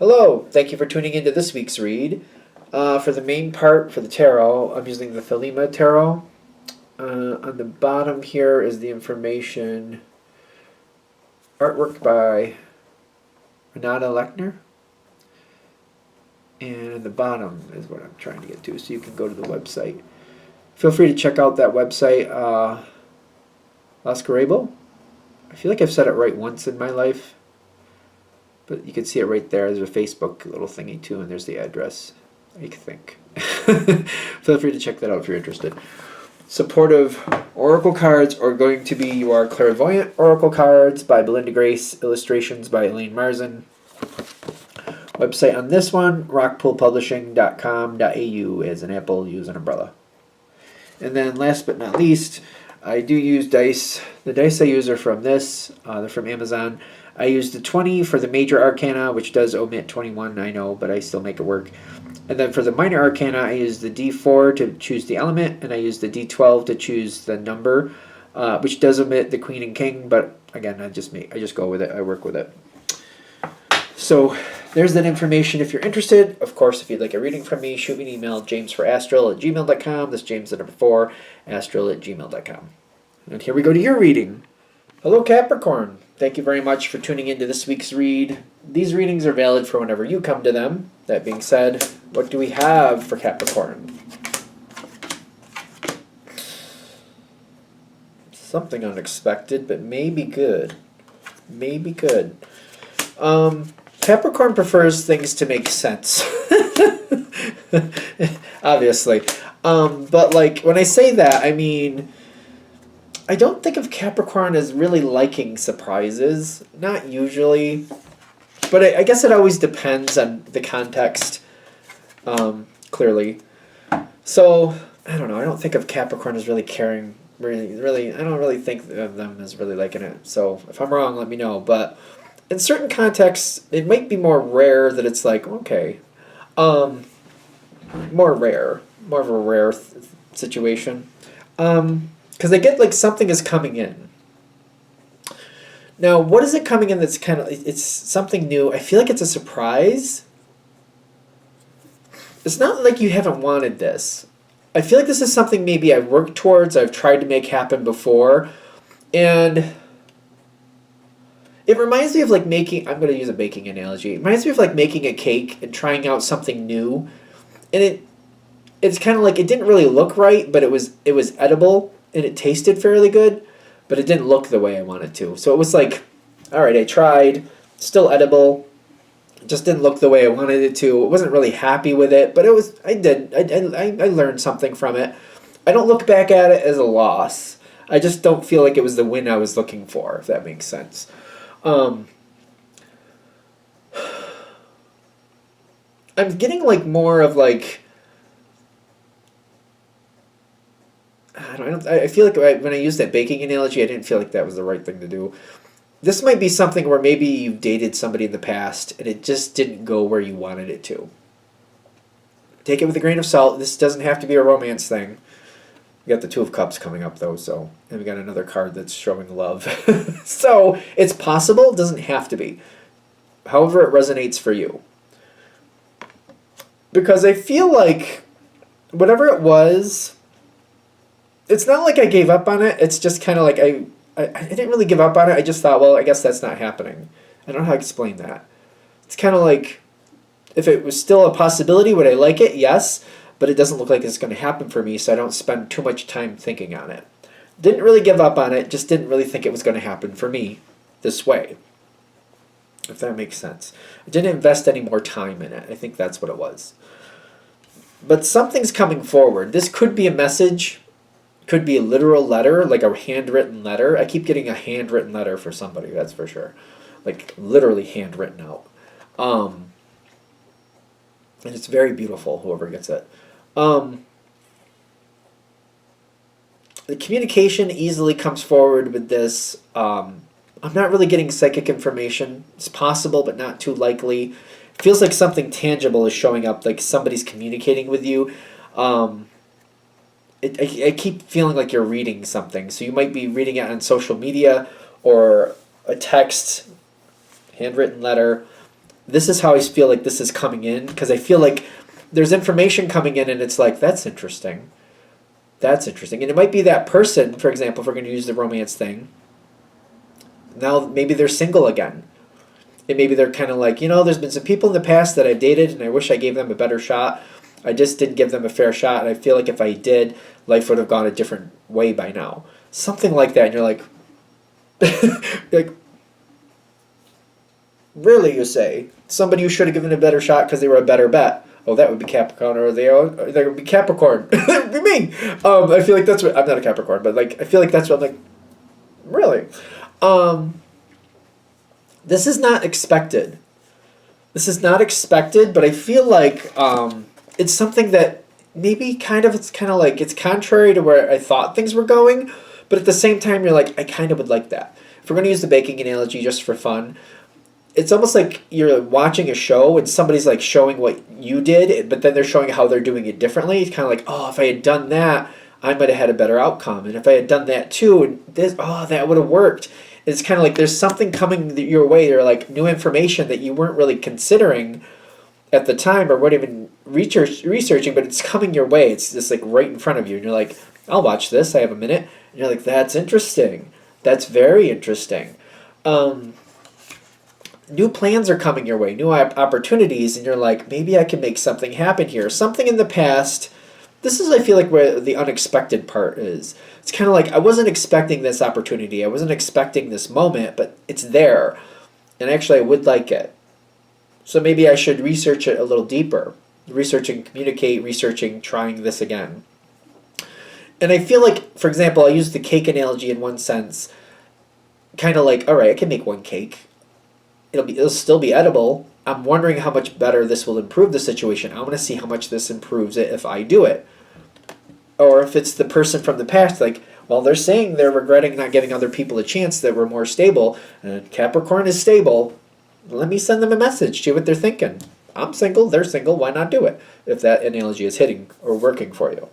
Hello, thank you for tuning into this week's read. For the main part, for the tarot, I'm using the Thelema Tarot. On the bottom here is the information. Artwork by Renata Lechner. And the bottom is what I'm trying to get to, so you can go to the website. Feel free to check out that website, Las Carabo. I feel like I've said it right once in my life. But you can see it right there. There's a Facebook little thingy too, and there's the address, I think. Feel free to check that out if you're interested. Supportive oracle cards are going to be your Clairvoyant Oracle cards by Belinda Grace, illustrations by Elaine Marzin. Website on this one, rockpoolpublishing.com.au as an apple, use an umbrella. And then last but not least, I do use dice. The dice I use are from this. They're from Amazon. I use the 20 for the major arcana, which does omit 21, I know, but I still make it work. And then for the minor arcana, I use the D4 to choose the element, and I use the D12 to choose the number, which does omit the Queen and King, but again, I just go with it. I work with it. So there's that information if you're interested. Of course, if you'd like a reading from me, shoot me an email, jamesforastral@gmail.com. That's James the number 4, astral@gmail.com. And here we go to your reading. Hello, Capricorn. Thank you very much for tuning into this week's read. These readings are valid for whenever you come to them. That being said, what do we have for Capricorn? Something unexpected, but maybe good. Maybe good. Capricorn prefers things to make sense. Obviously. But like when I say that, I mean, I don't think of Capricorn as really liking surprises. Not usually. But I guess it always depends on the context, clearly. So, I don't know. I don't think of Capricorn as really caring. Really, I don't really think of them as really liking it. So, if I'm wrong, let me know. But in certain contexts, it might be more rare that it's like, okay. More rare. More of a rare situation. Because I get like something is coming in. Now, what is it coming in that's kind of, it's something new. I feel like it's a surprise. It's not like you haven't wanted this. I feel like this is something maybe I've worked towards, I've tried to make happen before. And it reminds me of like making, I'm going to use a baking analogy. It reminds me of like making a cake and trying out something new. And it's kind of like it didn't really look right, but it was edible. And it tasted fairly good, but it didn't look the way I wanted to. So it was like, all right, I tried, still edible, it just didn't look the way I wanted it to. I wasn't really happy with it, but it was. I learned something from it. I don't look back at it as a loss. I just don't feel like it was the win I was looking for, if that makes sense. I'm getting like more of like. I feel like when I used that baking analogy, I didn't feel like that was the right thing to do. This might be something where maybe you've dated somebody in the past and it just didn't go where you wanted it to. Take it with a grain of salt. This doesn't have to be a romance thing. We got the Two of Cups coming up though, so and we got another card that's showing love. So it's possible, it doesn't have to be. However it resonates for you. Because I feel like whatever it was, it's not like I gave up on it. It's just kind of like I didn't really give up on it. I just thought, well, I guess that's not happening. I don't know how to explain that. It's kind of like if it was still a possibility, would I like it? Yes, but it doesn't look like it's going to happen for me, so I don't spend too much time thinking on it. Didn't really give up on it, just didn't really think it was going to happen for me this way, if that makes sense. I didn't invest any more time in it. I think that's what it was. But something's coming forward. This could be a message. Could be a literal letter, like a handwritten letter. I keep getting a handwritten letter for somebody, that's for sure. Like literally handwritten out. And it's very beautiful, whoever gets it. The communication easily comes forward with this. I'm not really getting psychic information. It's possible, but not too likely. It feels like something tangible is showing up, like somebody's communicating with you. I keep feeling like you're reading something. So you might be reading it on social media or a text, handwritten letter. this is how I feel like this is coming in, because I feel like there's information coming in and it's like, that's interesting. That's interesting. And it might be that person, for example, if we're going to use the romance thing, now maybe they're single again. And maybe they're kind of like, there's been some people in the past that I've dated and I wish I gave them a better shot. I just didn't give them a fair shot. And I feel like if I did, life would have gone a different way by now. Something like that. And you're like, like, really, you say? Somebody who should have given a better shot because they were a better bet. Oh, that would be Capricorn, or that would be Capricorn. That would be me. I feel like that's what, I'm not a Capricorn, but like, I feel like that's what I'm like, really? This is not expected. This is not expected, but I feel like it's something that maybe it's kind of like, it's contrary to where I thought things were going, but at the same time, you're like, I kind of would like that. If we're going to use the baking analogy just for fun, it's almost like you're watching a show and somebody's like showing what you did, but then they're showing how they're doing it differently. It's kind of like, oh, if I had done that, I might have had a better outcome. And if I had done that too, and this, oh, that would have worked. It's kind of like there's something coming your way, or like new information that you weren't really considering at the time or weren't even researching, but it's coming your way. It's just like right in front of you. And you're like, I'll watch this. I have a minute. And you're like, that's interesting. That's very interesting. New plans are coming your way, new opportunities, and you're like, maybe I can make something happen here. Something in the past. This is, I feel like, where the unexpected part is. It's kind of like, I wasn't expecting this opportunity. I wasn't expecting this moment, but it's there. And actually, I would like it. So maybe I should research it a little deeper. Researching, communicate, researching, trying this again. And I feel like, for example, I'll use the cake analogy in one sense. Kind of like, all right, I can make one cake. It'll still be edible. I'm wondering how much better this will improve the situation. I want to see how much this improves it if I do it. Or if it's the person from the past, like, well, they're saying they're regretting not giving other people a chance that were more stable. And Capricorn is stable. Let me send them a message, see what they're thinking. I'm single, they're single, why not do it? If that analogy is hitting or working for you.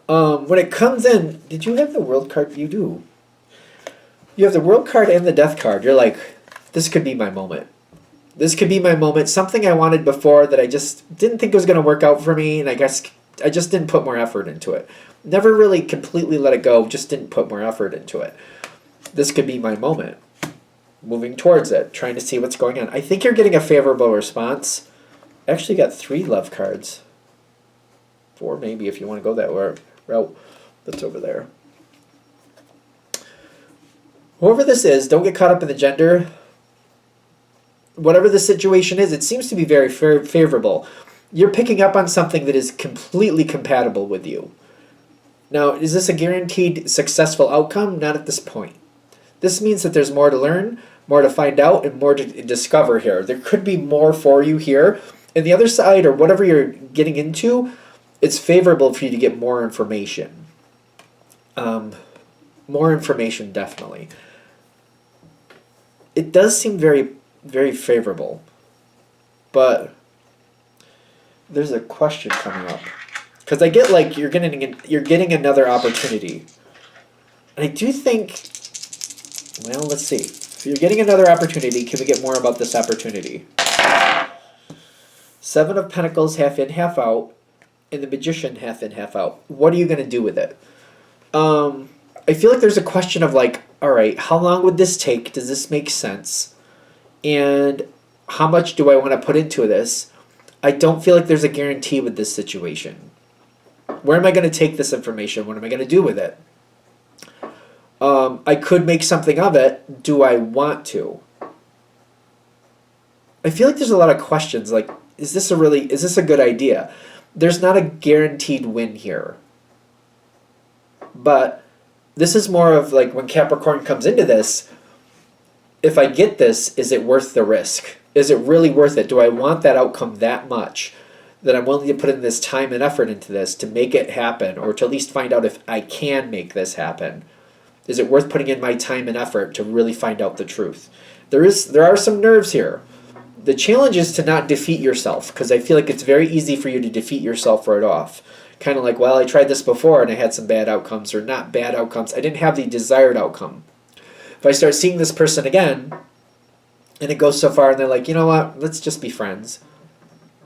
When it comes in, did you have the World card? You do. You have the World card and the Death card. You're like, this could be my moment. This could be my moment. Something I wanted before that I just didn't think was going to work out for me, and I guess I just didn't put more effort into it. Never really completely let it go, just didn't put more effort into it. This could be my moment. Moving towards it, trying to see what's going on. I think you're getting a favorable response. I actually got 3 love cards. 4 maybe if you want to go that route. That's over there. Whoever this is, don't get caught up in the gender. Whatever the situation is, it seems to be very favorable. You're picking up on something that is completely compatible with you. Now, is this a guaranteed successful outcome? Not at this point. This means that there's more to learn, more to find out, and more to discover here. There could be more for you here. And the other side, or whatever you're getting into, it's favorable for you to get more information. More information, definitely. It does seem very, very favorable. But there's a question coming up. Because I get like you're getting another opportunity. And I do think, well, let's see. If you're getting another opportunity, can we get more about this opportunity? 7 of Pentacles, half in, half out. And the Magician, half in, half out. What are you going to do with it? I feel like there's a question of like, all right, how long would this take? Does this make sense? And how much do I want to put into this? I don't feel like there's a guarantee with this situation. Where am I going to take this information? What am I going to do with it? I could make something of it. Do I want to? I feel like there's a lot of questions. Like, is this a good idea? There's not a guaranteed win here. But this is more of like when Capricorn comes into this, if I get this, is it worth the risk? Is it really worth it? Do I want that outcome that much that I'm willing to put in this time and effort into this to make it happen, or to at least find out if I can make this happen? Is it worth putting in my time and effort to really find out the truth? There are some nerves here. The challenge is to not defeat yourself, because I feel like it's very easy for you to defeat yourself right off. Kind of like, well, I tried this before and I had some bad outcomes, or not bad outcomes. I didn't have the desired outcome. If I start seeing this person again, And it goes so far, and they're like, you know what? Let's just be friends.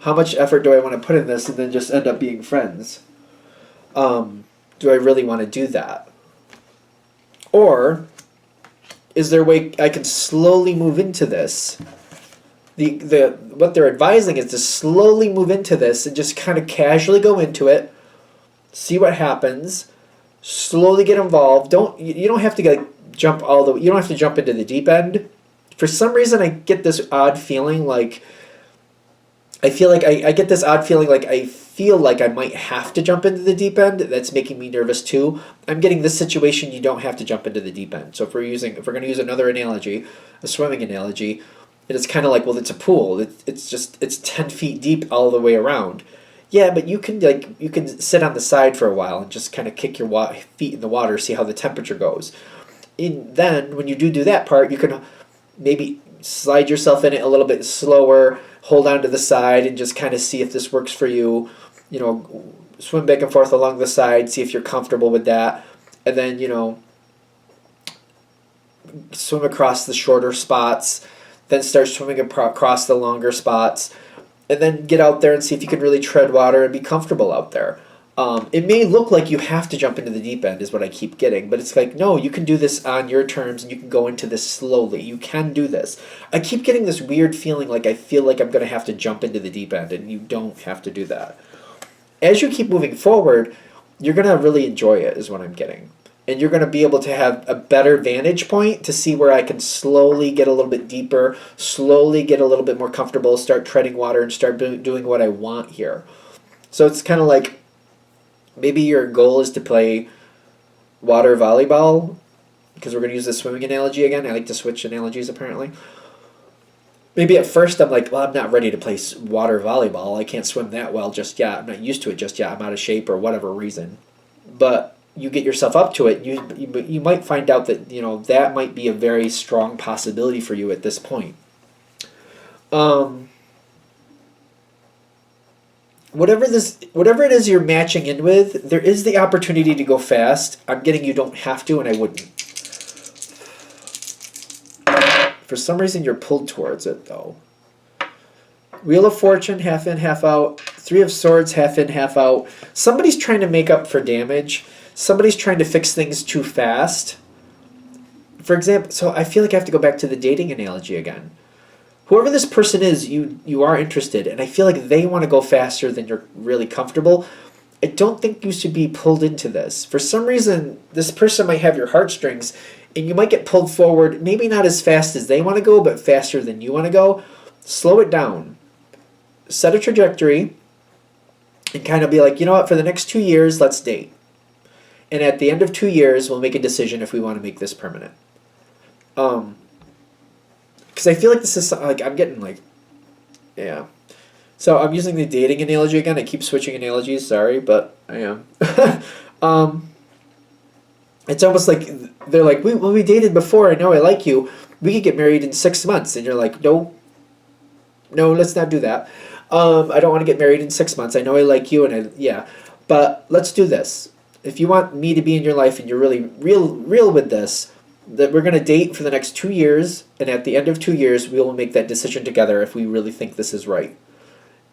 How much effort do I want to put in this, and then just end up being friends? Do I really want to do that? Or is there a way I can slowly move into this? What they're advising is to slowly move into this and just kind of casually go into it, see what happens, slowly get involved. You don't have to jump all the, you don't have to jump into the deep end. For some reason, I get this odd feeling like I get this odd feeling like I feel like I might have to jump into the deep end. That's making me nervous too. I'm getting this situation, you don't have to jump into the deep end. So if we're going to use another analogy, a swimming analogy, it's kind of like, well, it's a pool. It's 10 feet deep all the way around. Yeah, but you can sit on the side for a while and just kind of kick your feet in the water, see how the temperature goes. And then when you do that part, you can maybe slide yourself in it a little bit slower, hold on to the side, and just kind of see if this works for you. You know, swim back and forth along the side, see if you're comfortable with that, and then, you know, swim across the shorter spots, then start swimming across the longer spots, and then get out there and see if you can really tread water and be comfortable out there. It may look like you have to jump into the deep end is what I keep getting, but it's like, no, you can do this on your terms and you can go into this slowly. You can do this. I keep getting this weird feeling like I feel like I'm going to have to jump into the deep end, and you don't have to do that. As you keep moving forward, you're going to really enjoy it is what I'm getting. And you're going to be able to have a better vantage point to see where I can slowly get a little bit deeper, slowly get a little bit more comfortable, start treading water, and start doing what I want here. So it's kind of like, maybe your goal is to play water volleyball, because we're going to use the swimming analogy again. I like to switch analogies, apparently. Maybe at first I'm like, well, I'm not ready to play water volleyball. I can't swim that well just yet. I'm not used to it just yet. I'm out of shape or whatever reason. But you get yourself up to it, you might find out that, you know, that might be a very strong possibility for you at this point. Whatever it is you're matching in with, there is the opportunity to go fast. I'm getting you don't have to, and I wouldn't. For some reason, you're pulled towards it, though. Wheel of Fortune, half in, half out. Three of Swords, half in, half out. Somebody's trying to make up for damage. Somebody's trying to fix things too fast. For example, so I feel like I have to go back to the dating analogy again. Whoever this person is, you are interested, and I feel like they want to go faster than you're really comfortable. I don't think you should be pulled into this. For some reason, this person might have your heartstrings, and you might get pulled forward, maybe not as fast as they want to go, but faster than you want to go. Slow it down. Set a trajectory, and kind of be like, you know what, for the next 2 years, let's date. And at the end of 2 years, we'll make a decision if we want to make this permanent. Because I feel like this is like, I'm getting like, yeah. So I'm using the dating analogy again. I keep switching analogies, sorry, but I am. It's almost like they're like, we dated before. I know I like you. We could get married in 6 months. And you're like, no, let's not do that. I don't want to get married in 6 months. I know I like you, and but let's do this. If you want me to be in your life and you're really real with this, that we're going to date for the next 2 years, and at the end of 2 years, we will make that decision together if we really think this is right.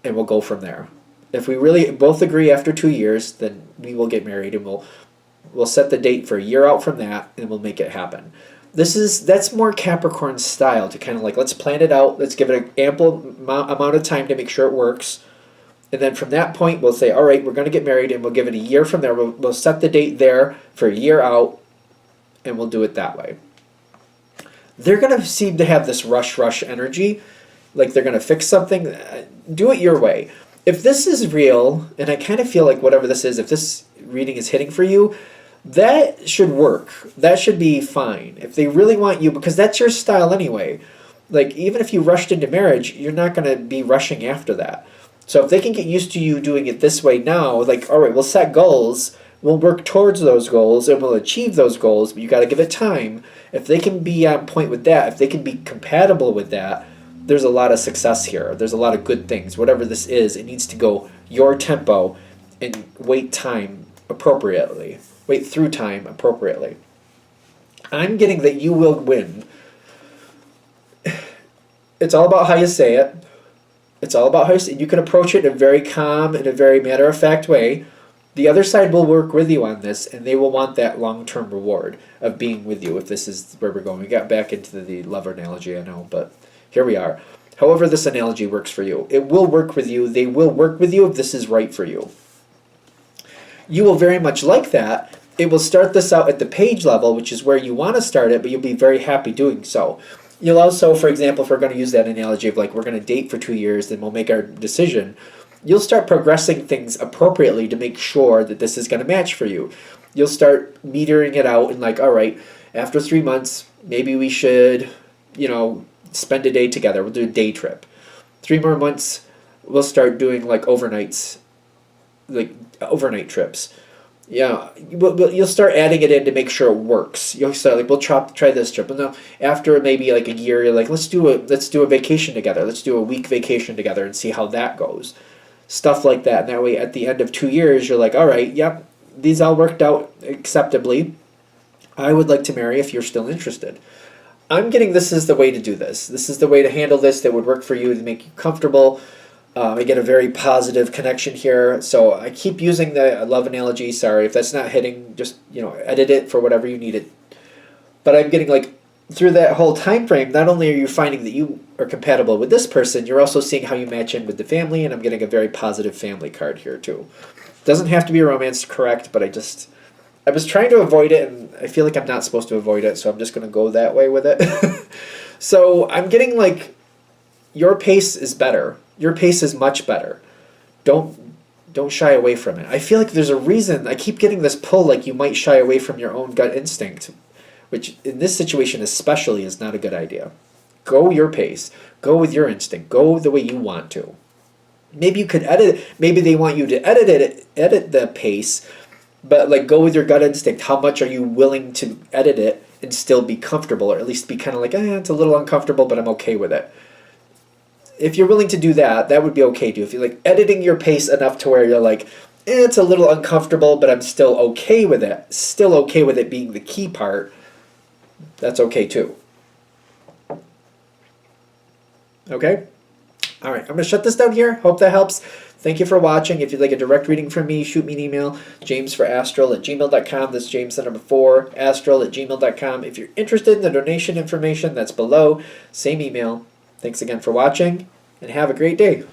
And we'll go from there. If we really both agree after 2 years, then we will get married, and we'll set the date for a year out from that, and we'll make it happen. That's more Capricorn style, to kind of like, let's plan it out, let's give it an ample amount of time to make sure it works. And then from that point, we'll say, all right, we're going to get married, and we'll give it a year from there. We'll set the date there for a year out, and we'll do it that way. They're going to seem to have this rush energy, like they're going to fix something. Do it your way. If this is real, and I kind of feel like whatever this is, if this reading is hitting for you, that should work. That should be fine. If they really want you, because that's your style anyway. Like, even if you rushed into marriage, you're not going to be rushing after that. So if they can get used to you doing it this way now, like, all right, we'll set goals, we'll work towards those goals, and we'll achieve those goals, but you got to give it time. If they can be on point with that, if they can be compatible with that, there's a lot of success here. There's a lot of good things. Whatever this is, it needs to go your tempo and wait time appropriately. Wait through time appropriately. I'm getting that you will win. It's all about how you say it. It's all about how you say it. You can approach it in a very calm, in a very matter-of-fact way. The other side will work with you on this, and they will want that long-term reward of being with you, if this is where we're going. We got back into the lover analogy, I know, but here we are. However this analogy works for you, it will work with you. They will work with you if this is right for you. You will very much like that. It will start this out at the page level, which is where you want to start it, but you'll be very happy doing so. You'll also, for example, if we're going to use that analogy of like we're going to date for 2 years, then we'll make our decision, you'll start progressing things appropriately to make sure that this is going to match for you. You'll start metering it out and like, all right, after 3 months, maybe we should, spend a day together. We'll do a day trip. 3 more months, we'll start doing like overnights, like overnight trips. Yeah, you'll start adding it in to make sure it works. You'll start like, we'll try this trip, and then after maybe like a year, you're like, let's do a vacation together. Let's do a week vacation together and see how that goes. Stuff like that. And that way, at the end of 2 years, you're like, all right, yep, these all worked out acceptably. I would like to marry if you're still interested. I'm getting this is the way to do this. This is the way to handle this that would work for you to make you comfortable. I get a very positive connection here. So I keep using the love analogy. Sorry if that's not hitting. Just edit it for whatever you need it. But I'm getting like through that whole time frame. Not only are you finding that you are compatible with this person, you're also seeing how you match in with the family. And I'm getting a very positive family card here too. Doesn't have to be romance, correct? But I was trying to avoid it, and I feel like I'm not supposed to avoid it, so I'm just going to go that way with it. So I'm getting like, your pace is better. Your pace is much better. Don't shy away from it. I feel like there's a reason. I keep getting this pull like you might shy away from your own gut instinct, which in this situation especially is not a good idea. Go your pace. Go with your instinct. Go the way you want to. Maybe you could edit. Maybe they want you to edit the pace, but like go with your gut instinct. How much are you willing to edit it and still be comfortable, or at least be kind of like, it's a little uncomfortable, but I'm okay with it. If you're willing to do that, that would be okay too. If you're like editing your pace enough to where you're like, it's a little uncomfortable, but I'm still okay with it. Still okay with it being the key part. That's okay too. Okay? All right, I'm going to shut this down here. Hope that helps. Thank you for watching. If you'd like a direct reading from me, shoot me an email, jamesforastral@gmail.com. That's James, the number 4, astral@gmail.com. If you're interested in the donation information, that's below. Same email. Thanks again for watching, and have a great day.